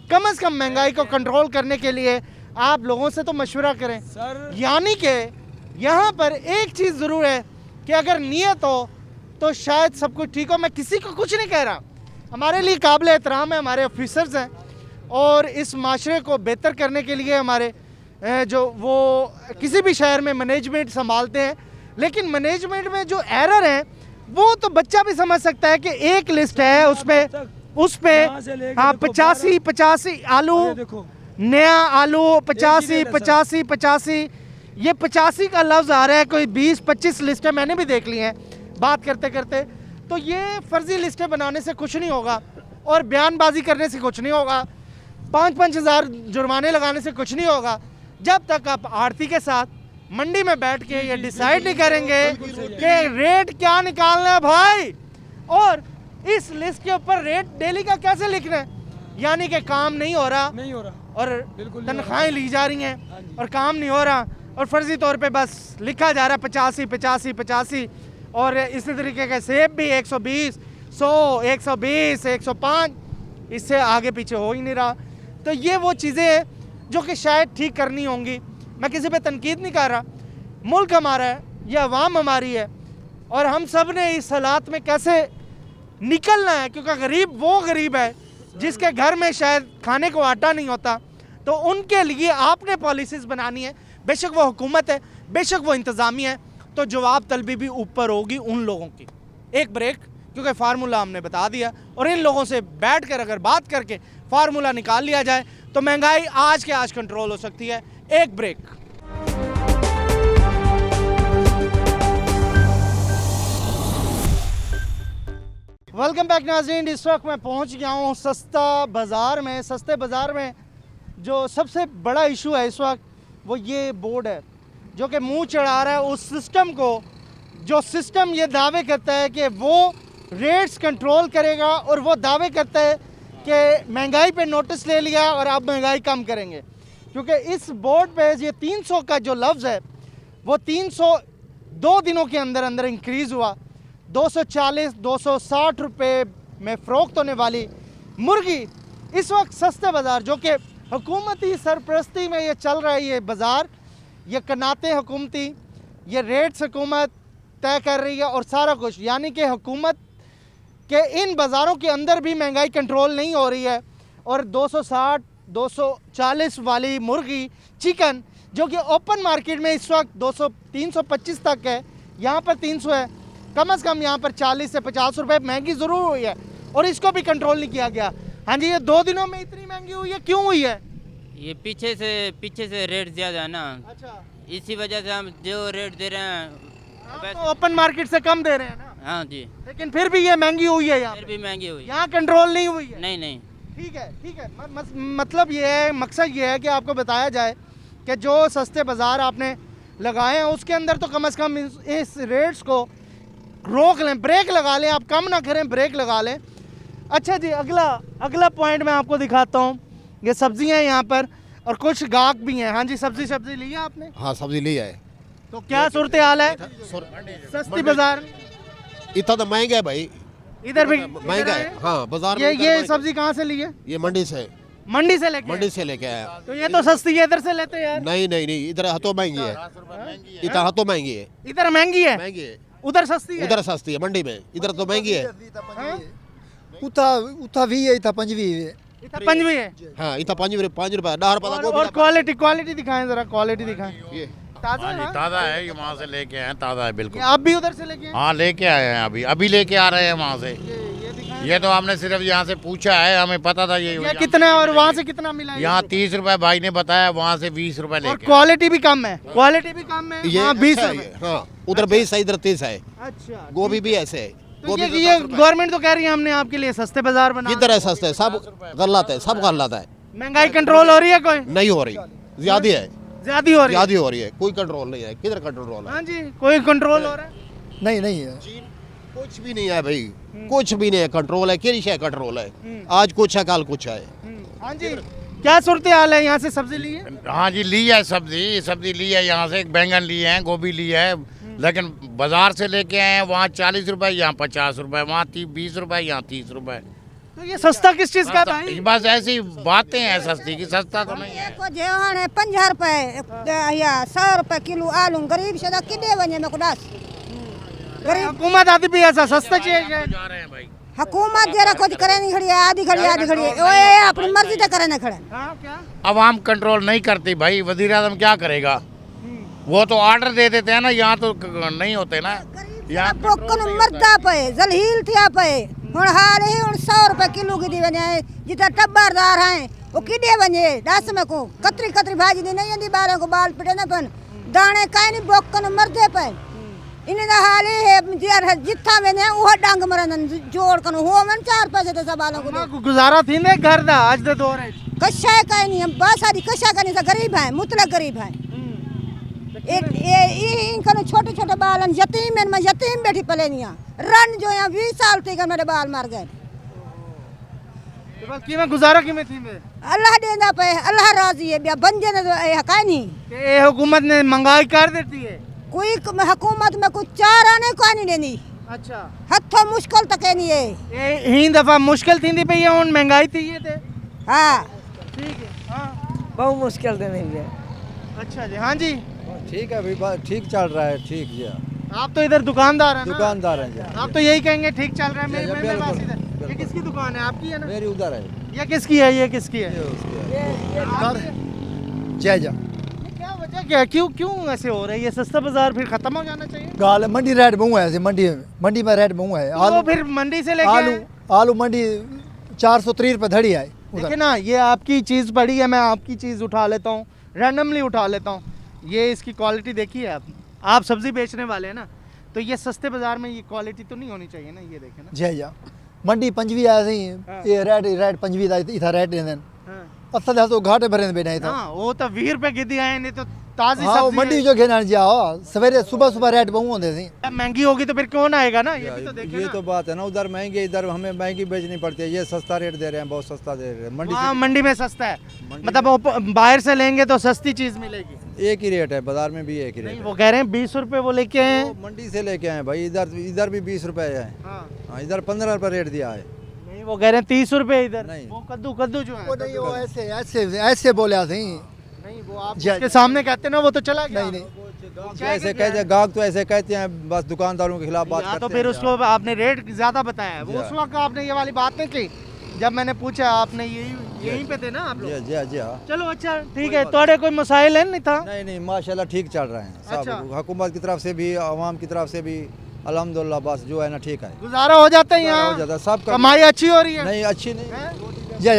Speaker 1: कम से कम महंगाई को कंट्रोल करने के लिए आप लोगों से तो मशवरा करें
Speaker 7: सर।
Speaker 1: यानी कि यहाँ पर एक चीज़ ज़रूर है कि अगर नीयत हो तो शायद सब कुछ ठीक हो। मैं किसी को कुछ नहीं कह रहा, हमारे लिए काबिल एहतराम है, हमारे ऑफिसर्स हैं और इस माशरे को बेहतर करने के लिए हमारे जो वो किसी भी शहर में मैनेजमेंट संभालते हैं, लेकिन मैनेजमेंट में जो एरर है वो तो बच्चा भी समझ सकता है कि एक लिस्ट है उस पे हाँ 85 आलू, नया आलू 85 ये 85 का लफ्ज़ आ रहा है, कोई 20-25 लिस्टें मैंने भी देख ली हैं बात करते करते। तो ये फर्जी लिस्टें बनाने से कुछ नहीं होगा और बयानबाजी करने से कुछ नहीं होगा, 5-5 हज़ार जुर्माने लगाने से कुछ नहीं होगा, जब तक आप आड़ती के साथ मंडी में बैठ के ये डिसाइड नहीं करेंगे कि रेट क्या निकालना है भाई, और इस लिस्ट के ऊपर रेट डेली का कैसे लिखना है, यानी कि काम नहीं हो रहा और तनख्वाहें ली जा रही हैं और काम नहीं हो रहा और फर्जी तौर पे बस लिखा जा रहा है 85 और इसी तरीके के सेब भी 120, 100, 120, 105, इससे आगे पीछे हो ही नहीं रहा। तो ये वो चीज़ें हैं जो कि शायद ठीक करनी होंगी। मैं किसी पे तनकीद नहीं कर रहा, मुल्क हमारा है, ये अवाम हमारी है और हम सब ने इस हालात में कैसे निकलना है, क्योंकि गरीब वो गरीब है जिसके घर में शायद खाने को आटा नहीं होता, तो उनके लिए आपने पॉलिसीज़ बनानी है, बेशक वो हुकूमत है, बेशक वो इंतज़ामिया है, तो जवाब तलबी भी ऊपर होगी उन लोगों की। एक ब्रेक, क्योंकि फार्मूला हमने बता दिया और इन लोगों से बैठ कर अगर बात करके फार्मूला निकाल लिया जाए तो महंगाई आज के आज कंट्रोल हो सकती है। एक ब्रेक। वेलकम बैक नाज़रीन, इस वक्त मैं पहुंच गया हूं सस्ता बाज़ार में। सस्ते बाज़ार में जो सबसे बड़ा इशू है इस वक्त वो ये बोर्ड है जो कि मुंह चढ़ा रहा है उस सिस्टम को, जो सिस्टम ये दावे करता है कि वो रेट्स कंट्रोल करेगा और वो दावे करता है कि महंगाई पे नोटिस ले लिया और अब महंगाई कम करेंगे, क्योंकि इस बोर्ड पे ये 300 का जो लफ्ज़ है वो 300 2 दिनों के अंदर अंदर इंक्रीज़ हुआ। 240-260 रुपये में फ़रोख्त होने वाली मुर्गी इस वक्त सस्ते बाज़ार, जो कि हुकूमती सरपरस्ती में ये चल रहा है, ये बाज़ार, ये कनाते हुकूमती, ये रेट्स हुकूमत तय कर रही है और सारा कुछ, यानी कि हुकूमत के इन बाज़ारों के अंदर भी महंगाई कंट्रोल नहीं हो रही है। और 260-240 वाली मुर्गी चिकन जो कि ओपन मार्केट में इस वक्त 200-325 तक है, यहाँ पर 300 है, कम से कम यहाँ पर 40 से 50 रुपए महंगी ज़रूर हुई है और इसको भी कंट्रोल नहीं किया गया। हाँ जी, ये 2 दिनों में इतनी महंगी हुई है, क्यों हुई है?
Speaker 8: ये पीछे से रेट ज़्यादा है ना,
Speaker 1: अच्छा,
Speaker 8: इसी वजह से हम जो रेट दे रहे हैं
Speaker 1: तो ओपन मार्केट से कम दे रहे हैं ना।
Speaker 8: हाँ जी,
Speaker 1: लेकिन फिर भी ये महंगी हुई है, यहाँ
Speaker 8: फिर भी महंगी हुई।
Speaker 1: यहाँ कंट्रोल नहीं हुई है।
Speaker 8: नहीं
Speaker 1: ठीक है। मतलब ये है, मकसद ये है कि आपको बताया जाए कि जो सस्ते बाज़ार आपने लगाए हैं उसके अंदर तो कम से कम इस रेट्स को रोक लें, ब्रेक लगा लें, आप कम ना करें, ब्रेक लगा लें। अच्छा जी, अगला पॉइंट मैं आपको दिखाता हूँ। ये सब्जियाँ हैं यहाँ पर और कुछ गाहक भी हैं। हाँ जी, सब्जी ली है आपने?
Speaker 9: हाँ, सब्जी ली है।
Speaker 1: तो क्या सूरत हाल है सस्ती बाजार में?
Speaker 9: इतना तो महंगा है भाई,
Speaker 1: इधर भी
Speaker 9: महंगा है। हाँ, बाजार
Speaker 1: ये सब्जी कहाँ से ली है?
Speaker 9: ये मंडी से लेके आया।
Speaker 1: तो ये तो सस्ती है, इधर से लेते हैं यार।
Speaker 9: नहीं, इधर हाथों महंगी है, इधर हाथों महंगी है,
Speaker 1: इधर महंगी है, उधर सस्ती है।
Speaker 9: उधर सस्ती है मंडी में, इधर तो महंगी है।
Speaker 10: उता भी है, इता 5 भी है,
Speaker 1: इतना 5 भी है।
Speaker 9: हाँ, इतना 5 रुपये 10 रुपये।
Speaker 1: और क्वालिटी दिखाएं जरा, क्वालिटी दिखाएं।
Speaker 9: ये
Speaker 1: ताजा है?
Speaker 11: ताज़ा है, ये वहाँ से लेके आए हैं, ताज़ा है बिल्कुल।
Speaker 1: आप भी उधर से लेके आए?
Speaker 11: हाँ, लेके आए हैं, अभी लेके आ रहे हैं वहाँ से।
Speaker 1: ये दिखाएं।
Speaker 11: ये तो हमने सिर्फ यहाँ से पूछा है, हमें पता था
Speaker 1: ये कितना और वहाँ से कितना मिला है?
Speaker 11: यहाँ 30 रुपए भाई ने बताया, वहाँ से 20 रुपए
Speaker 1: और
Speaker 11: लेके।
Speaker 1: क्वालिटी भी कम है,
Speaker 9: ये
Speaker 1: 20
Speaker 9: अच्छा
Speaker 1: रुपए।
Speaker 9: है। हाँ, उधर 20 है, इधर 30 है।
Speaker 1: अच्छा,
Speaker 9: गोभी भी ऐसे है।
Speaker 1: तो ये गवर्नमेंट तो कह रही है हमने आपके लिए सस्ते बाजार बना।
Speaker 9: किधर है सस्ते? सब गलत है, सब गलत है।
Speaker 1: महंगाई कंट्रोल हो रही है? कोई
Speaker 9: नहीं हो रही, ज्यादा है,
Speaker 1: ज्यादा हो रही है।
Speaker 9: कोई कंट्रोल नहीं है। किधर कंट्रोल है?
Speaker 1: हाँ जी, कोई कंट्रोल हो रहा है?
Speaker 10: नहीं है,
Speaker 9: कुछ भी नहीं है भाई, कुछ भी नहीं है। कंट्रोल है, किस है कंट्रोल है? आज कुछ है, कल कुछ है।
Speaker 1: हाँ जी, क्या सूरत हाल है? यहाँ से सब्जी ली है?
Speaker 11: हाँ जी, ली है सब्जी ली है यहाँ से, बैंगन लिए हैं, गोभी ली है, लेकिन बाजार से लेके आए हैं, वहाँ 40 रुपए, यहाँ 50 रुपए, वहाँ 20 रुपए, यहाँ 30 रुपए।
Speaker 1: तो ये सस्ता किस चीज़ का भाई?
Speaker 11: बस ऐसी बातें हैं सस्ती की, सस्ता तो नहीं है।
Speaker 12: 50 रुपए या 100 रुपए किलो आलू, गरीब से कितने बने में कुछ
Speaker 1: हुकूमत आती भी ऐसा सस्ता चाहिए
Speaker 11: जा रहे हैं भाई।
Speaker 12: हुकूमत जरा कुछ करे नहीं खड़ी है, आधी खड़ी है ओए अपनी मर्जी से करे ना खड़े।
Speaker 1: हाँ क्या
Speaker 11: अवाम कंट्रोल नहीं करती भाई, वजीर आजम क्या करेगा? वो तो ऑर्डर दे देते हैं ना, यहाँ तो नहीं होते ना। यहाँ
Speaker 12: पोकन मरदा पे जलहील थिया पे हुन हाल ही 100 रुपए किलो की दी वने जितना टब्बरदार हैं वो किडे बने 10 में को कतरी भाजी दी नहीं आंदी बारे को बाल पिटे ना पन दाने काई नहीं पोकन मरदे पे इन्हें दा हाल है जिथा वने वो डांग मरन जोड़ कन हो मन 4 पैसे तो सबालों को
Speaker 1: गुजारा थी ने घर दा आज दे दौर है
Speaker 12: कशा काई नहीं हम बस आदि कशा का नहीं सा गरीब है मुतलक गरीब है। इनका छोटे छोटे बाल यतीम में यतीम बैठी पलेनिया रन जो यहाँ 20 साल थी मेरे बाल मर गए।
Speaker 1: की में गुजारा की में थी में
Speaker 12: अल्लाह देना पे अल्लाह राजी है बन जाने तो हकाई नहीं
Speaker 1: ये हुकूमत ने महंगाई कर देती है
Speaker 12: कोई हुकूमत में कुछ चार आने को नहीं देनी।
Speaker 1: अच्छा
Speaker 12: हथों मुश्किल तक नहीं है
Speaker 1: ये ही दफा मुश्किल थी पे ये महंगाई थी ये थे।
Speaker 12: हाँ
Speaker 1: ठीक है हाँ
Speaker 13: बहुत मुश्किल दे नहीं है।
Speaker 1: अच्छा जी हाँ जी
Speaker 10: ठीक है भाई, ठीक चल रहा है। ठीक जी
Speaker 1: आप तो इधर दुकानदार हैं ना?
Speaker 10: दुकानदार हैं जी।
Speaker 1: आप तो यही कहेंगे ठीक चल रहा है।
Speaker 10: जी,
Speaker 1: मेरे पास इधर ये किसकी दुकान है? आपकी है ना?
Speaker 10: मेरी उधर है।
Speaker 1: ये किसकी है? ये किसकी है?
Speaker 10: जय जा
Speaker 1: क्या वजह क्या है? क्यों ऐसे हो रहा है? ये सस्ता बाजार फिर खत्म हो जाना चाहिए।
Speaker 10: गाल मंडी रेट बहु है ऐसे, मंडी में रेट बहु है।
Speaker 1: आलू फिर मंडी से लेके
Speaker 10: आलू मंडी 430 रुपए धड़ी है।
Speaker 1: देखिए ना, ये आपकी चीज़ पड़ी है, मैं आपकी चीज़ उठा लेता हूँ, रैंडमली उठा लेता हूँ। ये इसकी क्वालिटी देखिए आप सब्जी बेचने वाले हैं ना, तो ये सस्ते बाजार में ये क्वालिटी तो नहीं होनी चाहिए ना। ये देखें ना,
Speaker 10: जय जा मंडी 25 ऐसे ही ये रेट 25 इधर रेट देन असल तो घाटे भरे बैठे था।
Speaker 1: हाँ वो तो 20 रुपए गिद्दी आए नहीं तो ताजी
Speaker 10: हाँ,
Speaker 1: सब्जी
Speaker 10: मंडी जो घेना जाओ सवेरे सुबह रेट बहु होते थे।
Speaker 1: महंगी होगी तो फिर कौन आएगा ना। ये भी तो देखें
Speaker 10: ये
Speaker 1: ना।
Speaker 10: तो बात है ना, उधर महंगे इधर हमें महंगी बेचनी पड़ती है। ये सस्ता रेट दे रहे हैं, बहुत सस्ता दे रहे हैं मंडी
Speaker 1: हाँ, मंडी में सस्ता है, मतलब वो बाहर से लेंगे तो सस्ती चीज मिलेगी।
Speaker 10: एक ही रेट है, बाजार में भी एक ही रेट है।
Speaker 1: वो कह रहे हैं 20 रुपए वो लेके आए हैं।
Speaker 10: मंडी से लेके आए भाई, इधर भी 20 रुपए है। हाँ, इधर 15 रुपए रेट दिया है।
Speaker 1: नहीं वो कह रहे हैं 30 रुपए इधर।
Speaker 10: नहीं।
Speaker 1: वो कद्दू जो है
Speaker 10: वो नहीं, वो ऐसे बोले थे।
Speaker 1: नहीं वो आप उसके सामने कहते ना, वो तो चला गया।
Speaker 10: नहीं ऐसे कहते हैं, गाहक तो ऐसे कहते हैं, बस दुकानदारों के खिलाफ बात करते
Speaker 1: तो
Speaker 10: हैं।
Speaker 1: फिर उसको आपने रेट ज्यादा बताया है। वो उस वक्त आपने ये वाली बात नहीं की जब मैंने पूछा, आपने यहीं पे थे ना आप लोग।
Speaker 10: जी हाँ।
Speaker 1: चलो अच्छा ठीक है, थोड़े कोई मसाइल है नहीं था?
Speaker 10: नहीं माशाल्लाह ठीक चल रहा है।
Speaker 1: अच्छा।
Speaker 10: हुकूमत की तरफ से भी, आवाम की तरफ से भी अल्हम्दुलिल्लाह बस जो है ना ठीक है,
Speaker 1: गुजारा हो जाता है यहाँ,
Speaker 10: हो जाता है। सब
Speaker 1: कमाई अच्छी हो रही है?
Speaker 10: नहीं अच्छी नहीं। जी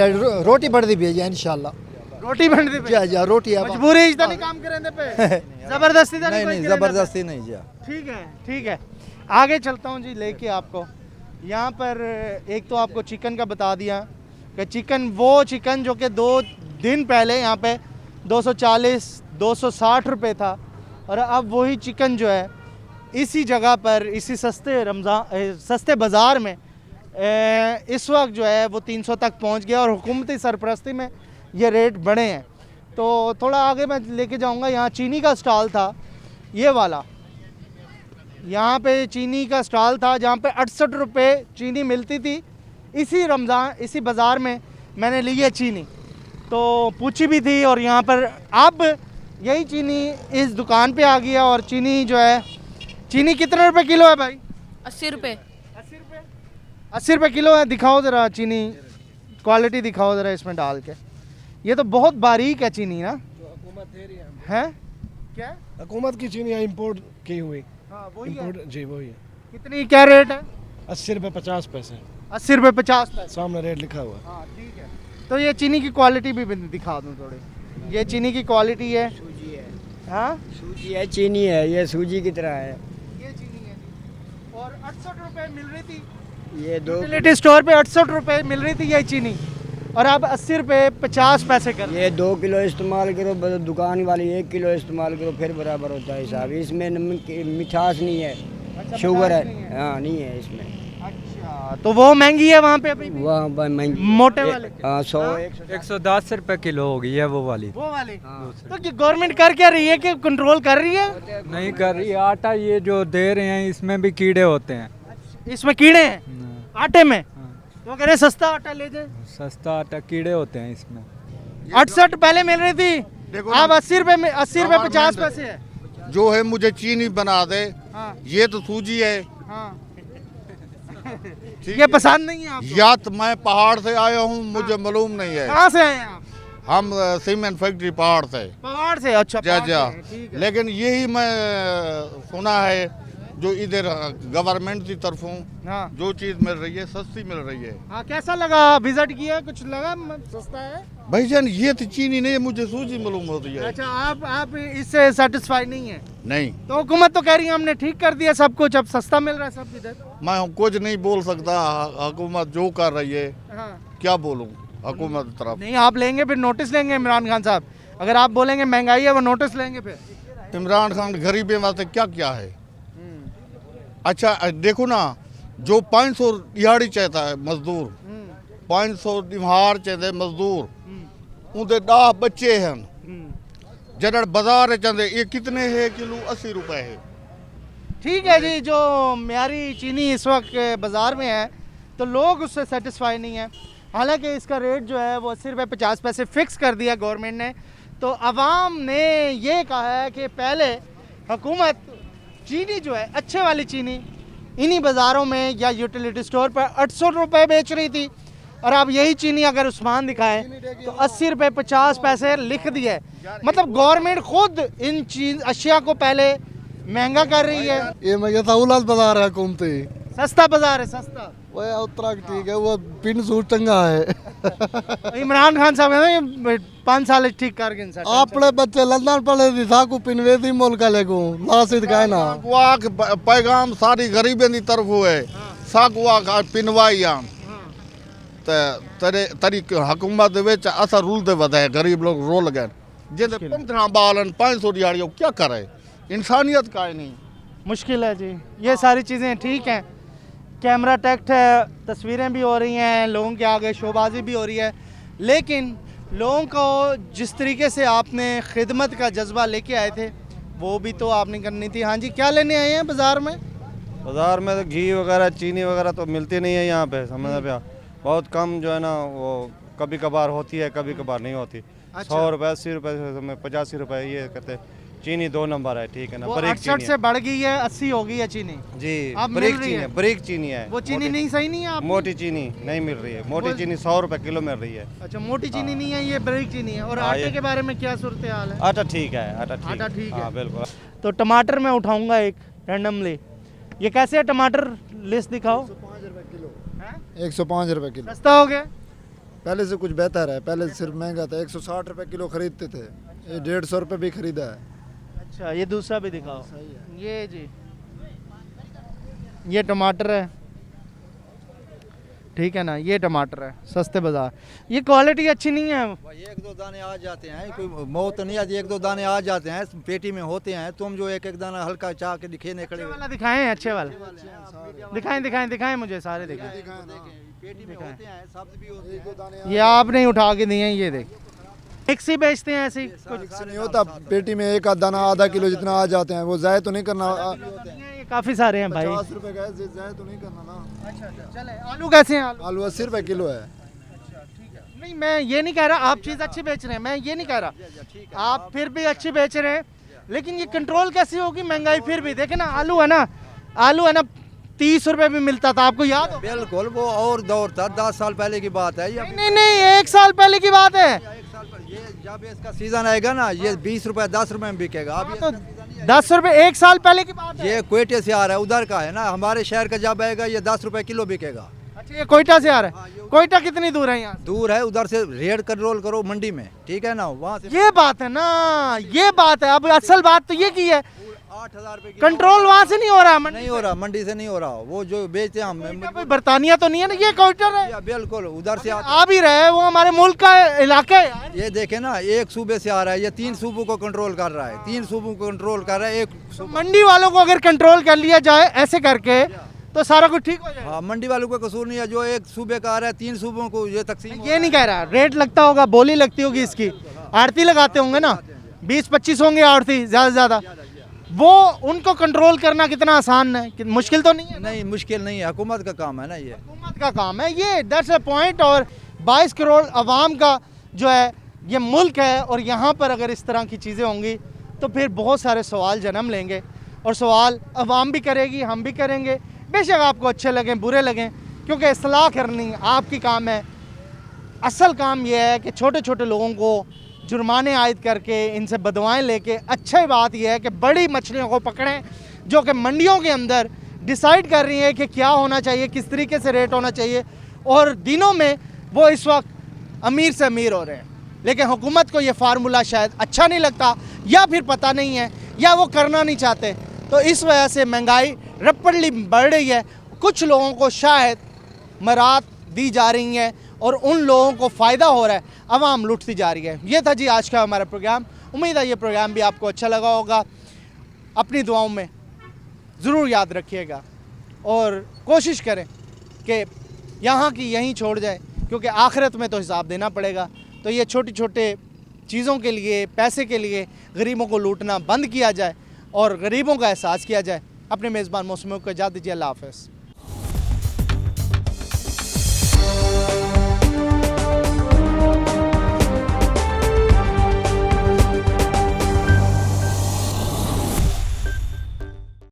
Speaker 10: रोटी बढ़ती भी है इंशाल्लाह।
Speaker 1: रोटी बनती है
Speaker 10: जी रोटी है,
Speaker 1: मजबूरी इतना नहीं काम करेंगे पे जबरदस्ती तो
Speaker 10: नहीं जबरदस्ती नहीं जी।
Speaker 1: ठीक है आगे चलता हूँ जी लेके आपको। यहाँ पर एक तो आपको चिकन का बता दिया कि चिकन जो कि 2 दिन पहले यहाँ पे 240-260 रुपये था, और अब वही चिकन जो है इसी जगह पर इसी सस्ते बाज़ार में इस वक्त जो है वो 300 तक पहुँच गया, और हुकूमती सरपरस्ती में ये रेट बढ़े हैं। तो थोड़ा आगे मैं लेके जाऊंगा। यहाँ चीनी का स्टॉल था, ये वाला, यहाँ पे चीनी का स्टॉल था जहाँ पे 68 रुपये चीनी मिलती थी। इसी बाज़ार में मैंने ली है चीनी, तो पूछी भी थी, और यहाँ पर अब यही चीनी इस दुकान पे आ गया। और चीनी जो है, चीनी कितने रुपए किलो है भाई?
Speaker 14: 80 रुपये।
Speaker 1: 80 रुपये किलो है। दिखाओ ज़रा चीनी, क्वालिटी दिखाओ ज़रा इसमें डाल के। ये तो बहुत बारीक है चीनी ना, है क्या?
Speaker 2: हुकूमत की चीनी है, इम्पोर्ट की हुई।
Speaker 1: हाँ वही है
Speaker 2: जी वही है।
Speaker 1: कितनी क्या रेट है?
Speaker 2: 80 रुपये 50 पैसे।
Speaker 1: 80 रुपये 50 पैसे
Speaker 2: सामने रेट लिखा हुआ है।
Speaker 1: हाँ ठीक है। तो ये चीनी की क्वालिटी भी दिखा दूँ थोड़ी। ये चीनी की क्वालिटी है।
Speaker 13: सूजी है।
Speaker 1: हाँ
Speaker 13: सूजी है, चीनी है, ये सूजी की तरह है।
Speaker 1: ये चीनी है जी। और 68 रुपये मिल रही थी,
Speaker 13: ये 2
Speaker 1: यूटिलिटी स्टोर पे 68 रुपये मिल रही थी ये चीनी, और अब 80 रुपये 50 पैसे कर।
Speaker 13: ये 2 किलो इस्तेमाल करो, दुकान वाली 1 किलो इस्तेमाल करो, फिर बराबर होता है हिसाब। इसमें मिठास नहीं है।
Speaker 1: अच्छा,
Speaker 13: शुगर है। हाँ नहीं है इसमें।
Speaker 1: अच्छा तो वो महंगी है वहाँ पे अभी भी?
Speaker 13: वहाँ महंगी
Speaker 1: मोटे वाले?
Speaker 13: हाँ
Speaker 15: 110 रुपए किलो हो गई है वो वाली।
Speaker 1: तो गवर्नमेंट कर क्या रही है कि कंट्रोल कर रही है?
Speaker 15: नहीं कर रही। आटा ये जो दे रहे हैं इसमें भी कीड़े होते हैं।
Speaker 1: इसमें कीड़े हैं आटे में? तो कह रहे सस्ता आटा ले जाए।
Speaker 15: सस्ता आटा, कीड़े होते हैं इसमें।
Speaker 1: 68 पहले मिल रही थी, अब 80 रुपये 50 पैसे है।
Speaker 11: जो है मुझे चीनी बना दे।
Speaker 1: हाँ।
Speaker 11: ये तो सूजी है।
Speaker 1: हाँ।
Speaker 11: ठीक
Speaker 1: ये पसंद नहीं है आपको?
Speaker 11: या तो मैं पहाड़ से आया हूँ, मुझे मालूम नहीं है।
Speaker 1: कहाँ से आए हैं आप?
Speaker 11: हम सीमेंट फैक्ट्री पहाड़ से।
Speaker 1: पहाड़ से? अच्छा
Speaker 11: जा
Speaker 1: पहाड़
Speaker 11: जा।
Speaker 1: से, ठीक है।
Speaker 11: लेकिन यही मैं सुना है जो इधर गवर्नमेंट की तरफों
Speaker 1: हाँ।
Speaker 11: जो चीज़ मिल रही है सस्ती मिल रही है।
Speaker 1: हाँ, कैसा लगा? विजिट किया, कुछ लगा सस्ता है?
Speaker 11: भाईजान ये तो चीनी नहीं है, मुझे सूजी मालूम होती है।
Speaker 1: अच्छा, आप इससे सेटिस्फाई नहीं है?
Speaker 11: नहीं,
Speaker 1: तो हुकूमत तो कह रही है हमने ठीक कर दिया सब कुछ, अब सस्ता मिल रहा है सब इधर।
Speaker 11: मैं कुछ नहीं बोल सकता। हुकूमत जो कर रही है,
Speaker 1: हाँ।
Speaker 11: क्या बोलूँ हुकूमत की तरफ।
Speaker 1: नहीं, आप लेंगे फिर नोटिस लेंगे इमरान खान साहब? अगर आप बोलेंगे महंगाई है, वो नोटिस लेंगे फिर?
Speaker 11: इमरान खान गरीबी वास्ते क्या क्या है। अच्छा देखो ना, जो 500 दिहाड़ी चाहता है मजदूर, 500 दिहाड़ चाहते मजदूर, उनके 10 बच्चे हैं। जरा बाजार चाहते ये कितने है किलो? 80 रुपए है।
Speaker 1: ठीक है जी, जो म्यारी चीनी इस वक्त बाज़ार में है तो लोग उससे सेटिस्फाई नहीं है। हालांकि इसका रेट जो है वो 80 रुपये 50 पैसे फ़िक्स कर दिया गवर्नमेंट ने। तो अवाम ने ये कहा है कि पहले हुकूमत चीनी जो है, अच्छे वाली चीनी, इन्हीं बाज़ारों में या यूटिलिटी स्टोर पर 800 रुपये बेच रही थी, और अब यही चीनी अगर उस्मान दिखाए तो 80 रुपये 50 पैसे लिख दिया है। मतलब गवर्नमेंट खुद इन चीज अशिया को पहले महंगा कर रही है।
Speaker 4: ये मैं कहता हूँ बाजार है घूमते,
Speaker 1: सस्ता बाजार है, सस्ता।
Speaker 4: वो उत्तरा ठीक है, वो पिन सूट चंगा है।
Speaker 1: इमरान खान साहब है ना 5 साल ठीक करके
Speaker 4: अपने बच्चे लंदन पढ़े थी, साकू पिनवे थी मुल्क लेको लासिद का ना
Speaker 11: वाक पैगाम सारी गरीबी की तरफ हुए। साकू वाक पिनवाई आम तरी हुकूमत विच असर रुलते वधे, गरीब लोग रोल गए। जिन 15 बालन 500 दिहाड़ी क्या करे, इंसानियत का ही नहीं।
Speaker 1: मुश्किल है जी। ये सारी चीज़ें ठीक हैं, कैमरा टैक्ट है, तस्वीरें भी हो रही हैं, लोगों के आगे शोबाजी भी हो रही है, लेकिन लोगों को जिस तरीके से आपने खिदमत का जज्बा लेके आए थे वो भी तो आपने करनी थी। हाँ जी, क्या लेने आए हैं बाज़ार में?
Speaker 14: बाज़ार में तो घी वगैरह चीनी वगैरह तो मिलती नहीं है यहाँ पे, समझ पे बहुत कम जो है ना, वो कभी कभार होती है, कभी कभार नहीं होती। 100 रुपये 80 रुपये 85 रुपये ये कहते। चीनी 2 नंबर है, ठीक है ना।
Speaker 1: 68 से बढ़ गई है, 80 हो गई है चीनी
Speaker 14: जी।
Speaker 1: अब
Speaker 14: ब्रेक
Speaker 1: मिल रही
Speaker 14: चीनी
Speaker 1: है।
Speaker 14: है, ब्रेक चीनी है।
Speaker 1: वो चीनी नहीं सही नहीं है आपकी?
Speaker 14: मोटी चीनी नहीं मिल रही है। मोटी चीनी 100 रुपये किलो मिल रही है।
Speaker 1: अच्छा, मोटी चीनी नहीं है, ये ब्रेक चीनी है। और
Speaker 14: हाँ,
Speaker 1: आटे
Speaker 14: ये-
Speaker 1: के बारे में क्या सूरत हाल है?
Speaker 14: आटा ठीक है, आटा
Speaker 1: आटा ठीक है।
Speaker 14: हाँ बिल्कुल।
Speaker 1: तो टमाटर मैं उठाऊंगा एक रैंडमली। ये कैसे है टमाटर, लिस्ट दिखाओ।
Speaker 10: 105 रुपये किलो।
Speaker 1: सस्ता हो गया?
Speaker 10: पहले से कुछ बेहतर है, पहले सिर्फ महंगा था, 160 रुपये किलो खरीदते थे, ये 150 रुपये भी खरीदा है।
Speaker 1: अच्छा, ये दूसरा भी दिखाओ। ये जी, ये टमाटर है, ठीक है ना, ये टमाटर है सस्ते बाजार। ये क्वालिटी अच्छी नहीं है।
Speaker 10: 1-2 दाने आ जाते हैं, कोई मौत नहीं आती, 1-2 दाने आ जाते हैं, पेटी में होते हैं। तुम जो एक दाना हल्का चाह के दिखेने खड़े
Speaker 1: वाला दिखाएं, अच्छे वाला दिखाएं, दिखाएं दिखाएं मुझे सारे दिखाएं।
Speaker 10: पेटी में होते हैं, सब्ज भी होते हैं।
Speaker 1: ये आपने उठा के दिए हैं, ये देख। मिक्स ही बेचते हैं ऐसे ही?
Speaker 10: कुछ नहीं होता, पेटी में एक दाना आधा किलो जितना आ जाते हैं, वो ज़ाय तो नहीं करना।
Speaker 1: ये काफ़ी सारे हैं भाई।
Speaker 10: 50 रुपये का है, ज़ाय तो नहीं करना ना।
Speaker 1: अच्छा, चले। आलू कैसे हैं?
Speaker 10: आलू 80 रुपये किलो है।
Speaker 1: नहीं, मैं ये नहीं कह रहा आप चीज़ अच्छी बेच रहे हैं, मैं ये नहीं कह रहा। आप फिर भी अच्छी बेच रहे हैं, लेकिन ये कंट्रोल कैसे होगी महंगाई? फिर भी देखे ना, आलू है ना 30 रुपए भी मिलता था, आपको याद हो?
Speaker 10: बिल्कुल, वो और दौर था, 10 साल पहले की बात है। ये
Speaker 1: नहीं, 1 साल पहले की बात है।
Speaker 10: ये जब इसका सीजन आएगा ना, ये 20 रुपए 10 रुपए में बिकेगा। अब
Speaker 1: तो 10 रुपए 1 साल पहले की बात है।
Speaker 10: ये क्वेटे से आ रहा है, उधर का है ना, हमारे शहर का जब आएगा ये 10 रुपए किलो बिकेगा।
Speaker 1: अच्छा, ये कोयटा से आ रहा है? कोयटा कितनी दूर है यहाँ?
Speaker 10: दूर है, उधर से रेट कंट्रोल करो मंडी में, ठीक है ना, वहाँ से।
Speaker 1: ये बात है ना, ये बात है। अब असल बात तो ये की है,
Speaker 10: 8,000 रुपए
Speaker 1: कंट्रोल वहाँ से नहीं हो रहा,
Speaker 10: नहीं हो रहा, मंडी से नहीं हो रहा। वो जो बेचते हैं हम,
Speaker 1: बरतानिया तो नहीं है ना, ये कोयटा है।
Speaker 10: बिल्कुल उधर से
Speaker 1: आ भी रहे, वो हमारे मुल्क का इलाका है।
Speaker 10: ये देखे ना, एक सूबे से आ रहा है, ये 3 सूबों को कंट्रोल कर रहा है, 3 सूबों को कंट्रोल कर रहा है। एक
Speaker 1: मंडी वालों को अगर कंट्रोल कर लिया जाए ऐसे करके तो सारा कुछ ठीक हो जाएगा।
Speaker 10: हाँ, मंडी वालों का कसूर नहीं है, जो एक सूबे का आ रहा है, 3 सूबों को ये तकसीम।
Speaker 1: ये नहीं कह रहा, रेट लगता होगा, बोली लगती होगी इसकी, आड़ती लगाते होंगे ना, 20-25 होंगे आड़ती ज़्यादा से ज़्यादा। वो उनको कंट्रोल करना कितना आसान है, कि मुश्किल तो नहीं है?
Speaker 10: नहीं, मुश्किल नहीं है, हुकूमत का काम है ना, ये
Speaker 1: हुकूमत का काम है ये। That's a point. और 22 करोड़ आवाम का जो है ये मुल्क है, और यहाँ पर अगर इस तरह की चीज़ें होंगी तो फिर बहुत सारे सवाल जन्म लेंगे, और सवाल अवाम भी करेगी, हम भी करेंगे, बेशक आपको अच्छे लगें बुरे लगें, क्योंकि इस्लाह करनी आपकी काम है। असल काम यह है कि छोटे छोटे लोगों को जुर्माने आयद करके इनसे बदवाएं लेके, अच्छी बात यह है कि बड़ी मछलियों को पकड़ें जो कि मंडियों के अंदर डिसाइड कर रही है कि क्या होना चाहिए, किस तरीके से रेट होना चाहिए, और दिनों में वो इस वक्त अमीर से अमीर हो रहे हैं। लेकिन हुकूमत को ये फार्मूला शायद अच्छा नहीं लगता, या फिर पता नहीं है, या वो करना नहीं चाहते, तो इस वजह से महंगाई रपटली बढ़ रही है। कुछ लोगों को शायद मरात दी जा रही हैं और उन लोगों को फ़ायदा हो रहा है, अवाम लुटती जा रही है। ये था जी आज का हमारा प्रोग्राम। उम्मीद है ये प्रोग्राम भी आपको अच्छा लगा होगा। अपनी दुआओं में ज़रूर याद रखिएगा और कोशिश करें कि यहाँ की यहीं छोड़ जाए, क्योंकि आखिरत में तो हिसाब देना पड़ेगा। तो ये छोटी छोटे चीज़ों के लिए, पैसे के लिए गरीबों को लूटना बंद किया जाए और गरीबों का एहसास किया जाए। अपने मेज़बान मौसम को इजाज़त दीजिए। अल्लाह हाफ़िज़।